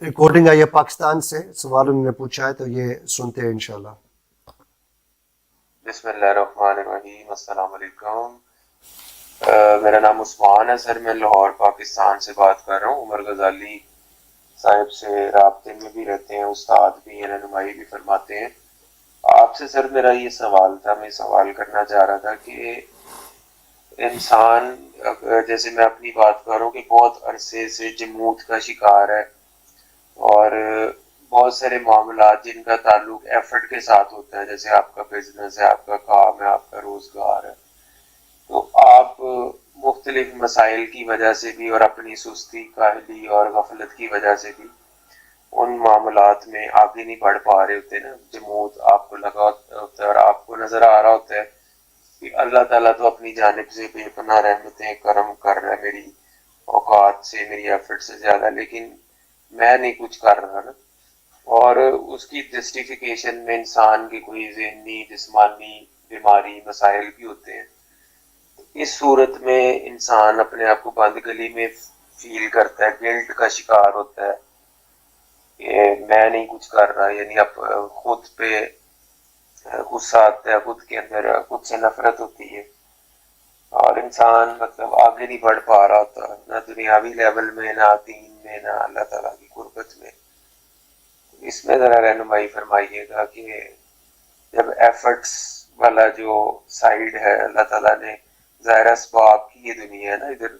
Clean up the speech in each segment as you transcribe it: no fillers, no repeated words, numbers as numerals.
Recording आई है पाकिस्तान से, सवाल उन्होंने पूछा है तो ये सुनते हैं इंशाल्लाह। बिस्मिल्लाहिर्रहमानिर्रहीम, अस्सलाम वालेकुम। मेरा नाम उस्मान है सर, मैं लाहौर पाकिस्तान से बात कर रहा हूँ। उमर गजाली साहिब से राब्ते में भी रहते हैं, उस्ताद भी हैं, रहनुमाई भी फरमाते हैं। आपसे सर मेरा ये सवाल था, मैं सवाल करना चाह रहा था कि इंसान, जैसे मैं अपनी बात कर रहा हूँ कि बहुत अरसे से जमूत का शिकार है, और बहुत सारे मामलात जिनका ताल्लुक एफर्ट के साथ होता है, जैसे आपका बिजनेस है, आपका काम है, आपका रोजगार है। तो आप मुख्तलिफ मसाइल की वजह से भी और अपनी सुस्ती, काहली और गफलत की वजह से भी उन मामलात में आगे नहीं बढ़ पा रहे होते ना। जमूत आपको लगा होता है और आपको नजर आ रहा होता है कि अल्लाह ताला तो अपनी जानिब से बेपनाह रहमतें करम कर रहा है मेरी औकात से, मेरी एफर्ट से ज्यादा, लेकिन मैं नहीं कुछ कर रहा ना। और उसकी जस्टिफिकेशन में इंसान की कोई ज़हनी जिस्मानी बीमारी मसाइल भी होते हैं। इस सूरत में इंसान अपने आप को बंद गली में फील करता है, गिल्ट का शिकार होता है कि मैं नहीं कुछ कर रहा, यानी अब खुद पे गुस्सा आता है, खुद के अंदर खुद से नफरत होती है, और इंसान मतलब आगे नहीं बढ़ पा रहा होता, ना दुनियावी लेवल में, ना दीन में, ना अल्लाह ताला की कुर्बत में। इसमें ज़रा रहनुमाई फरमाइएगा कि जब एफर्ट्स वाला जो साइड है, अल्लाह ताला ने ज़ाहिर असबाब की ये दुनिया है ना, इधर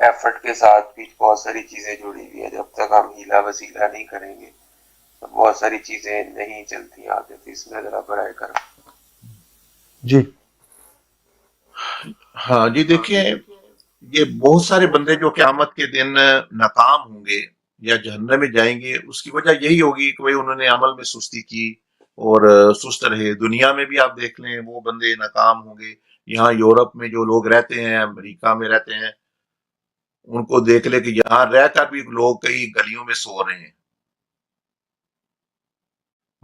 एफर्ट के साथ भी बहुत सारी चीज़ें जुड़ी हुई है। जब तक हम हीला वसीला नहीं करेंगे तो बहुत सारी चीज़ें नहीं चलती आगे। तो इसमें ज़रा बड़ा करो। जी। हाँ जी, देखिए, ये बहुत सारे बंदे जो क़यामत के दिन नाकाम होंगे या जहन्नम में जाएंगे, उसकी वजह यही होगी कि भाई उन्होंने अमल में सुस्ती की और सुस्त रहे। दुनिया में भी आप देख लें, वो बंदे नाकाम होंगे। यहाँ यूरोप में जो लोग रहते हैं, अमेरिका में रहते हैं, उनको देख ले कि यहाँ रहकर भी लोग कई गलियों में सो रहे हैं।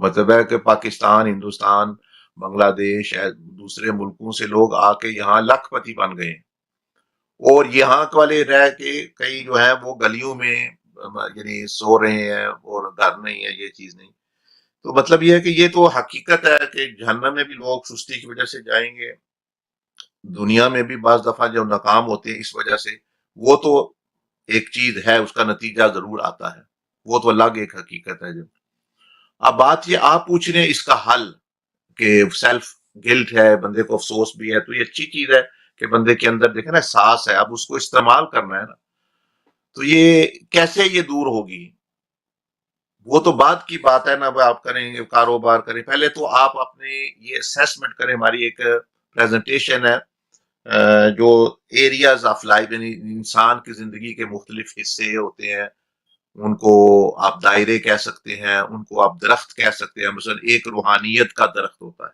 मतलब है कि पाकिस्तान, हिंदुस्तान, बांग्लादेश, दूसरे मुल्कों से लोग आके यहाँ लखपति बन गए, और यहाँ वाले रह के कई जो है वो गलियों में यानी सो रहे हैं, और घर नहीं है, ये चीज नहीं। तो मतलब ये है कि ये तो हकीकत है कि जहन्नम में भी लोग सुस्ती की वजह से जाएंगे। दुनिया में भी बाज दफा जब नाकाम होते हैं इस वजह से, वो तो एक चीज है, उसका नतीजा जरूर आता है, वो तो अलग एक हकीकत है। जब अब बात ये आप पूछ रहे हैं इसका हल, कि सेल्फ गिल्ट है, बंदे को अफसोस भी है, तो ये अच्छी चीज है कि बंदे के अंदर देखे ना एहसास है, अब उसको इस्तेमाल करना है ना। तो ये कैसे ये दूर होगी, वो तो बाद की बात है ना। अब आप करेंगे, कारोबार करें, पहले तो आप अपने ये असेसमेंट करें। हमारी एक प्रेजेंटेशन है, जो एरियाज ऑफ लाइफ, यानी इंसान की जिंदगी के मुख्तलिफ हिस्से होते हैं, उनको आप दायरे कह सकते हैं, उनको आप दरख्त कह सकते हैं। मसलन एक रूहानियत का दरख्त होता है,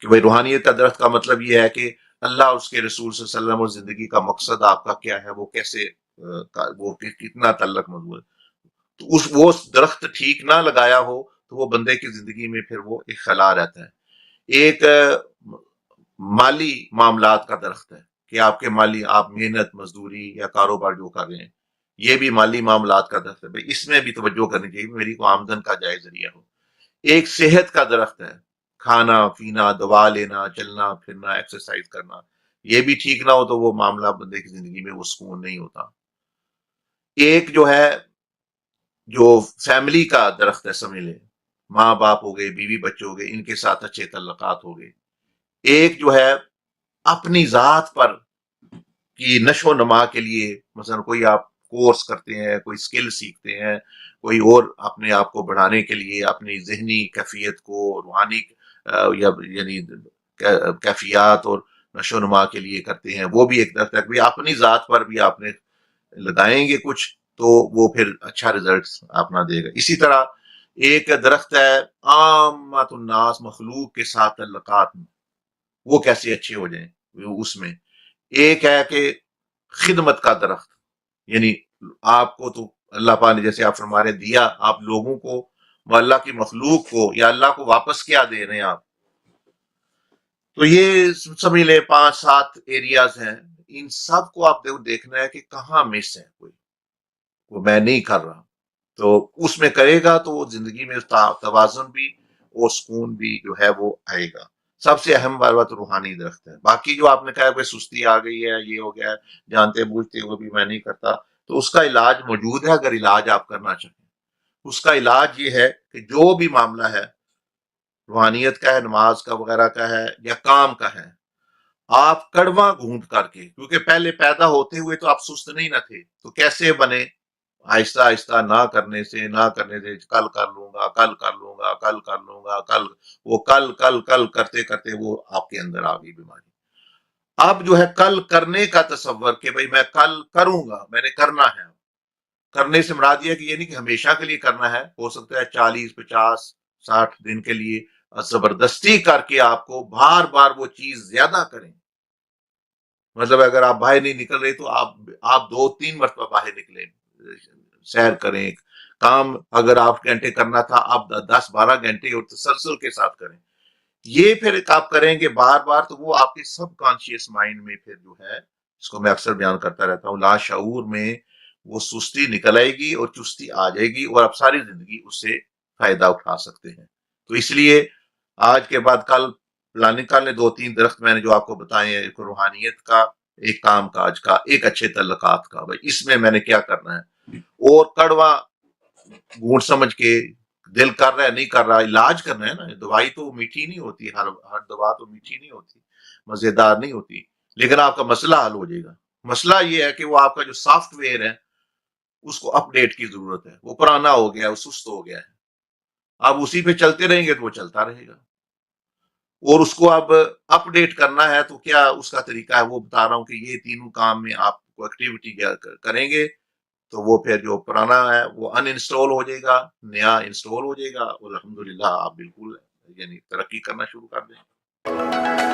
कि भाई रूहानियत का दरख्त का मतलब ये है कि अल्लाह, उसके रसूल सल्लल्लाहु अलैहि वसल्लम और जिंदगी का मकसद आपका क्या है, वो कैसे वो कितना तल्लक मजबूत है। तो उस वो दरख्त ठीक ना लगाया हो तो वो बंदे की जिंदगी में फिर वो एक खला रहता है। एक माली मामलात का दरख्त है, कि आपके माली, आप मेहनत मजदूरी या कारोबार जो कर रहे हैं, ये भी माली मामलात का दरख्त है। भाई इसमें भी तवज्जो करनी चाहिए, मेरी को आमदन का जायज जरिया हो। एक सेहत का दरख्त है, खाना पीना, दवा लेना, चलना फिरना, एक्सरसाइज करना, ये भी ठीक ना हो तो वो मामला बंदे की जिंदगी में वो सुकून नहीं होता। एक जो है, जो फैमिली का दरख्त है, समझ ले, माँ बाप हो गए, बीवी बच्चे हो गए, इनके साथ अच्छे तल्लकात हो गए। एक जो है, अपनी जात पर की नशो नमा के लिए, मसलन कोई आप कोर्स करते हैं, कोई स्किल सीखते हैं, कोई और अपने आप को बढ़ाने के लिए, अपनी जहनी कैफियत को, रूहानी या यानी कैफियत और नशो नुमा के लिए करते हैं, वो भी एक तरफ तक भी अपनी जात पर भी आपने लगाएंगे कुछ, तो वो फिर अच्छा रिजल्ट अपना देगा। इसी तरह एक दरख्त है आमतुन्नास, मखलूक के साथ तल्लकात, वो कैसे अच्छे हो जाएं, उसमें एक है कि खिदमत का दरख्त, यानी आपको तो अल्लाह पाक ने, जैसे आप फरमा रहे, दिया आप लोगों को, अल्लाह की मखलूक को, या अल्लाह को वापस क्या दे रहे हैं आप। तो ये समझ ले 5-7 एरियाज हैं। इन सब को आप देखना है कि कहाँ मिस है कोई। वो मैं नहीं कर रहा, तो उसमें करेगा तो वो जिंदगी में तवाजुन भी और सुकून भी जो है वो आएगा। सबसे अहम बात रूहानी दरख्त है। बाकी जो आपने कहा कि सुस्ती आ गई है, ये हो गया है, जानते बूझते हुए भी मैं नहीं करता, तो उसका इलाज मौजूद है। अगर इलाज आप करना चाहें, उसका इलाज ये है कि जो भी मामला है, रूहानियत का है, नमाज का वगैरह का है या काम का है, आप कड़वा घूंट करके, क्योंकि पहले पैदा होते हुए तो आप सुस्त नहीं ना थे, तो कैसे बने? आहिस्ता आहिस्ता ना करने से कल कर लूंगा, कल कर लूंगा, कल कर लूंगा, कल, वो कल कल कल करते करते वो आपके अंदर आ गई बीमारी। अब जो है कल करने का तसव्वुर कि भाई मैं कल करूंगा, मैंने करना है। करने से मुराद ये है कि ये नहीं कि हमेशा के लिए करना है, हो सकता है 40 50 60 दिन के लिए जबरदस्ती करके आपको बार बार वो चीज ज्यादा करें। मतलब अगर आप बाहर नहीं निकल रहे तो आप 2-3 मरतबा बाहर निकले, सैर करें। काम अगर आप घंटे करना था, आप 10-12 घंटे और तसलसल के साथ करें। ये फिर आप करेंगे बार बार, तो वो आपके सबकॉन्शियस माइंड में फिर जो है, इसको मैं अक्सर बयान करता रहता हूँ, लाशऊर में वो सुस्ती निकल आएगी और चुस्ती आ जाएगी और आप सारी जिंदगी उससे फायदा उठा सकते हैं। तो इसलिए आज के बाद कल प्लानिंग कर ले। 2-3 दरख्त मैंने जो आपको बताए हैं, एक रूहानियत का, एक काम काज का, एक अच्छे तल्लुकात का, भाई इसमें मैंने क्या करना है। और कड़वा गूंठ समझ के, दिल कर रहा है नहीं कर रहा, इलाज करना है ना। दवाई तो मीठी नहीं होती, हर हर दवा तो मीठी नहीं होती, मजेदार नहीं होती, लेकिन आपका मसला हल हो जाएगा। मसला ये है कि वो आपका जो सॉफ्टवेयर है उसको अपडेट की जरूरत है, वो पुराना हो गया है, वो सुस्त हो गया है। आप उसी पे चलते रहेंगे तो वो चलता रहेगा, और उसको अब अपडेट करना है तो क्या उसका तरीका है वो बता रहा हूं कि ये तीनों काम में आप एक्टिविटी करेंगे तो वो फिर जो पुराना है वो अनइंस्टॉल हो जाएगा, नया इंस्टॉल हो जाएगा, और अल्हम्दुलिल्लाह आप बिल्कुल यानी तरक्की करना शुरू कर देंगे।